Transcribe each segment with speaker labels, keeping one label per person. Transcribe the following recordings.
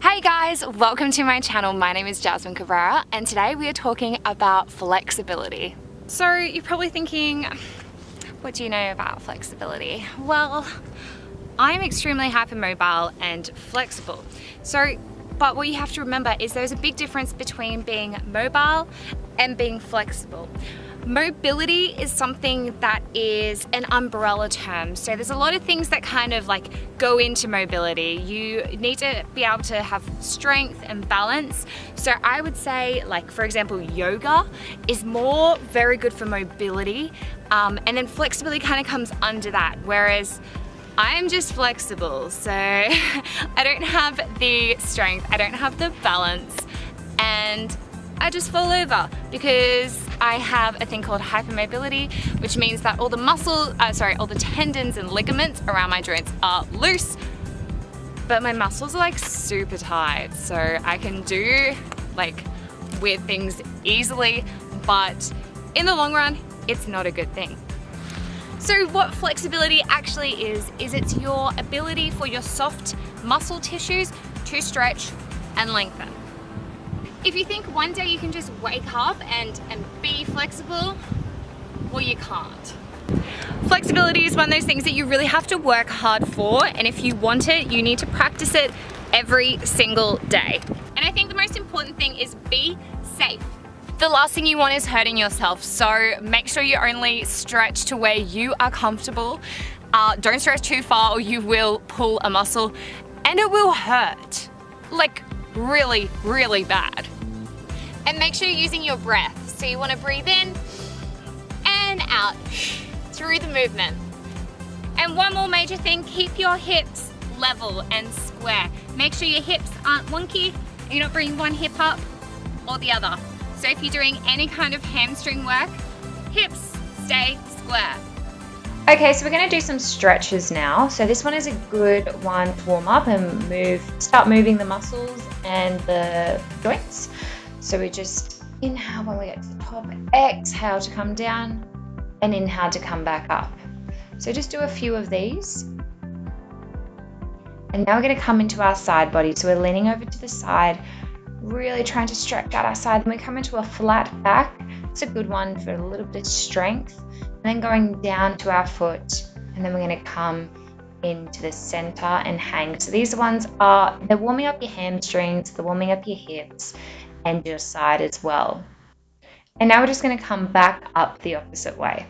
Speaker 1: Hey guys, welcome to my channel. My name is Jasmine Cabrera and today we are talking about flexibility. So you're probably thinking, what do you know about flexibility? Well, I'm extremely hypermobile and flexible. But what you have to remember is there's a big difference between being mobile and being flexible. Mobility is something that is an umbrella term. So there's a lot of things that kind of like go into mobility. You need to be able to have strength and balance. So I would say, like, for example, yoga is more very good for mobility. And then flexibility kind of comes under that. Whereas I'm just flexible. So I don't have the strength, I don't have the balance, and I just fall over because I have a thing called hypermobility, which means that all the tendons and ligaments around my joints are loose, but my muscles are like super tight. So I can do like weird things easily, but in the long run, it's not a good thing. So what flexibility actually is it's your ability for your soft muscle tissues to stretch and lengthen. If you think one day you can just wake up and be flexible, well, you can't. Flexibility is one of those things that you really have to work hard for, and if you want it, you need to practice it every single day. And I think the most important thing is be safe. The last thing you want is hurting yourself, so make sure you only stretch to where you are comfortable. Don't stretch too far or you will pull a muscle and it will hurt. Like, really, really bad. And make sure you're using your breath. So you want to breathe in and out through the movement. And one more major thing, keep your hips level and square. Make sure your hips aren't wonky and you're not bringing one hip up or the other. So if you're doing any kind of hamstring work, hips stay square.
Speaker 2: Okay, so we're going to do some stretches now. So this one is a good one to warm up and start moving the muscles and the joints. So we just inhale when we get to the top, exhale to come down, and inhale to come back up. So just do a few of these. And now we're going to come into our side body. So we're leaning over to the side, really trying to stretch out our side. And we come into a flat back. It's a good one for a little bit of strength. And then going down to our foot, and then we're going to come into the center and hang. So these ones they're warming up your hamstrings, they're warming up your hips and your side as well. And now we're just going to come back up the opposite way.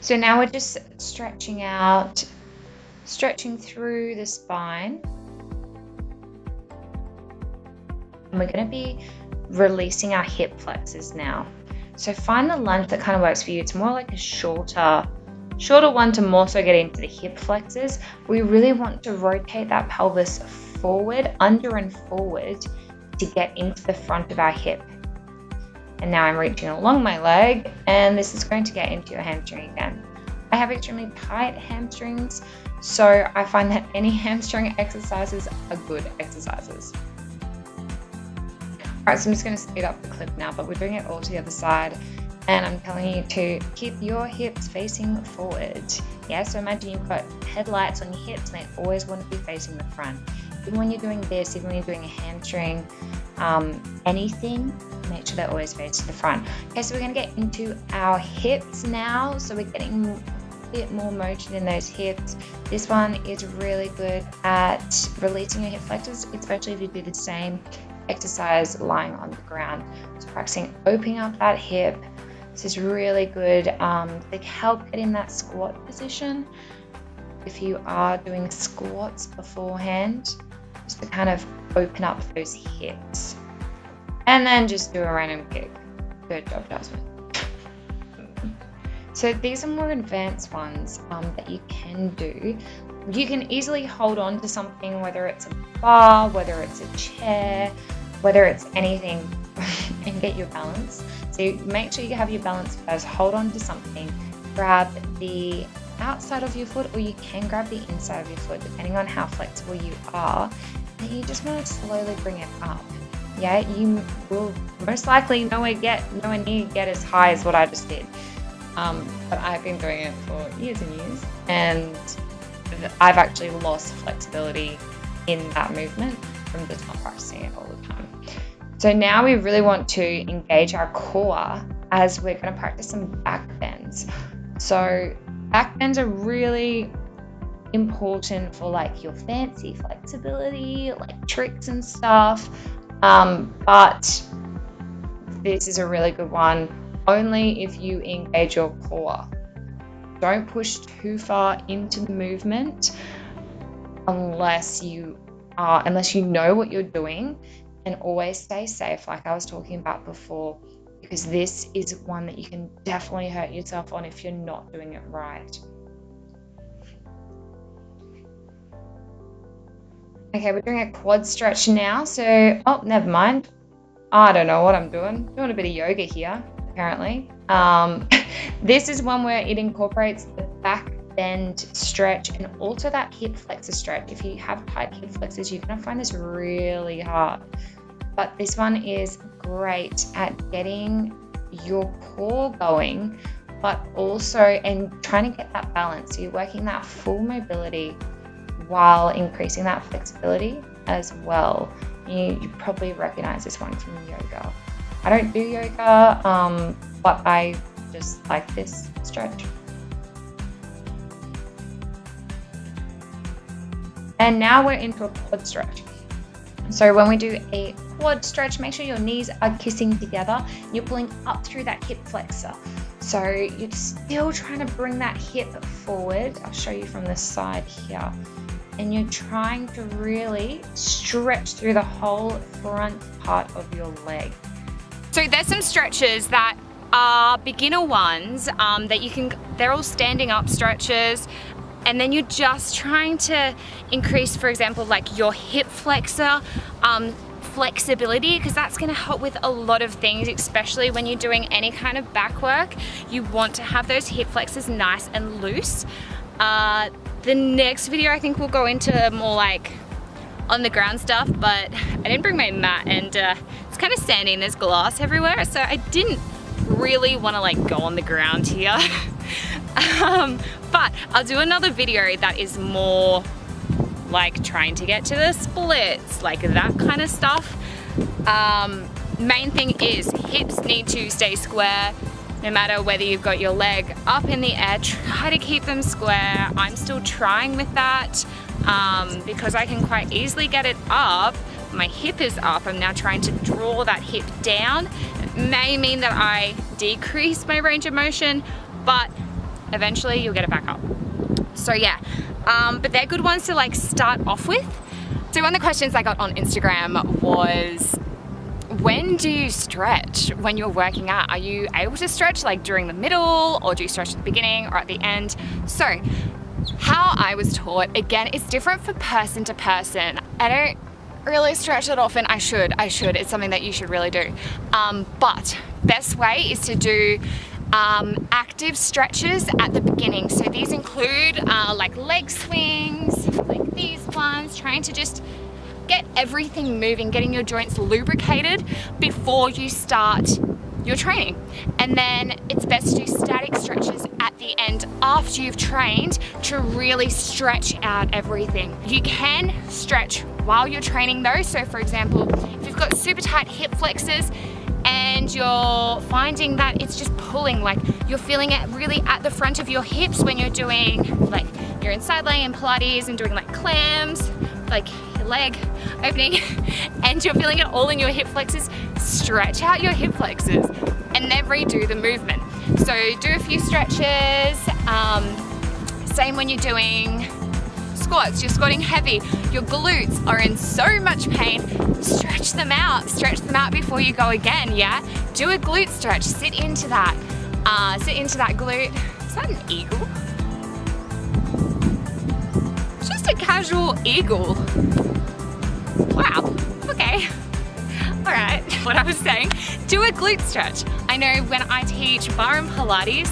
Speaker 2: So now we're just stretching out, stretching through the spine. And we're going to be releasing our hip flexors now. So find the lunge that kind of works for you. It's more like a shorter one to more so get into the hip flexors. We really want to rotate that pelvis forward, under and forward to get into the front of our hip. And now I'm reaching along my leg, and this is going to get into your hamstring again. I have extremely tight hamstrings, so I find that any hamstring exercises are good exercises. Alright, so I'm just going to speed up the clip now, but we're doing it all to the other side. And I'm telling you to keep your hips facing forward. Yeah, so imagine you've got headlights on your hips and they always want to be facing the front. Even when you're doing this, even when you're doing a hamstring, anything, make sure they're always facing the front. Okay, so we're going to get into our hips now. So we're getting a bit more motion in those hips. This one is really good at releasing your hip flexors, especially if you do the same exercise lying on the ground. So practicing opening up that hip. This is really good. They help get in that squat position. If you are doing squats beforehand, just to kind of open up those hips. And then just do a random kick. Good job, Jasmine. So these are more advanced ones that you can do. You can easily hold on to something, whether it's a bar, whether it's a chair, whether it's anything, and get your balance. So make sure you have your balance first. Hold on to something. Grab the outside of your foot, or you can grab the inside of your foot, depending on how flexible you are. And you just want to slowly bring it up. Yeah, you will most likely nowhere near get as high as what I just did. but I've been doing it for years and years, and I've actually lost flexibility in that movement from just not practicing it all the time. So now we really want to engage our core as we're going to practice some back bends. So back bends are really important for like your fancy flexibility, like tricks and stuff. But this is a really good one only if you engage your core. Don't push too far into the movement unless you know what you're doing, and always stay safe, like I was talking about before, because this is one that you can definitely hurt yourself on if you're not doing it right. Okay, we're doing a quad stretch now. So, never mind. I don't know what I'm doing. Doing a bit of yoga here, apparently. This is one where it incorporates the back bend stretch and also that hip flexor stretch. If you have tight hip flexors, you're going to find this really hard. But this one is great at getting your core going, but also and trying to get that balance. So you're working that full mobility while increasing that flexibility as well. You probably recognize this one from yoga. I don't do yoga, but I just like this stretch. And now we're into a quad stretch. So when we do a quad stretch, make sure your knees are kissing together. You're pulling up through that hip flexor. So you're still trying to bring that hip forward. I'll show you from this side here. And you're trying to really stretch through the whole front part of your leg.
Speaker 1: So there's some stretches that are beginner ones that you can, they're all standing up stretches. And then you're just trying to increase, for example, like your hip flexor flexibility, because that's going to help with a lot of things, especially when you're doing any kind of back work. You want to have those hip flexors nice and loose. The next video I think we'll go into more like on the ground stuff, but I didn't bring my mat, and it's kind of sandy and there's glass everywhere, so I didn't really want to like go on the ground here. But I'll do another video that is more like trying to get to the splits, like that kind of stuff. Main thing is hips need to stay square, no matter whether you've got your leg up in the air. Try to keep them square. I'm still trying with that because I can quite easily get it up. My hip is up. I'm now trying to draw that hip down. It may mean that I decrease my range of motion, but eventually you'll get it back up. So yeah, but they're good ones to like start off with. So one of the questions I got on Instagram was, when do you stretch when you're working out? Are you able to stretch like during the middle, or do you stretch at the beginning or at the end? So how I was taught, again, it's different for person to person. I don't really stretch that often. I should. It's something that you should really do. But best way is to do active stretches at the beginning. So these include like leg swings, like these ones, trying to just get everything moving, getting your joints lubricated before you start your training. And then it's best to do static stretches at the end after you've trained to really stretch out everything. You can stretch while you're training though. So for example, if you've got super tight hip flexors and you're finding that it's just pulling, like you're feeling it really at the front of your hips when you're doing, like you're in side laying and Pilates and doing like clams, like your leg opening, and you're feeling it all in your hip flexors, stretch out your hip flexors and then redo the movement. So do a few stretches. Same when you're doing squats, you're squatting heavy, your glutes are in so much pain, stretch them out before you go again, yeah? Do a glute stretch, sit into that glute. Is that an eagle? It's just a casual eagle. Wow, okay. All right, what I was saying, do a glute stretch. I know when I teach bar and Pilates,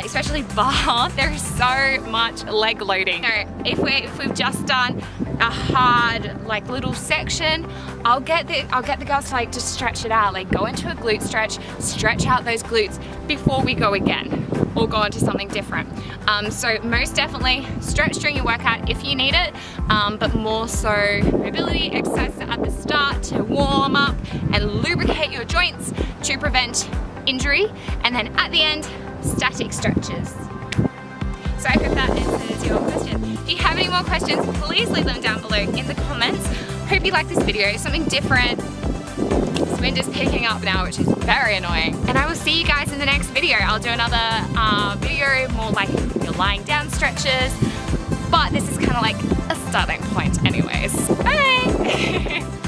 Speaker 1: especially bar, there is so much leg loading. You know, if we've just done a hard like little section, I'll get the girls to like just stretch it out, like go into a glute stretch out those glutes before we go again or go into something different. So most definitely stretch during your workout if you need it, but more so mobility exercises at the start to warm up and lubricate your joints to prevent injury, and then at the end, static stretches. So I hope that answers your question. If you have any more questions, please leave them down below in the comments. Hope you like this video, something different. This wind is picking up now, which is very annoying. And I will see you guys in the next video. I'll do another video, more like your lying down stretches, but this is kind of like a starting point anyways. Bye!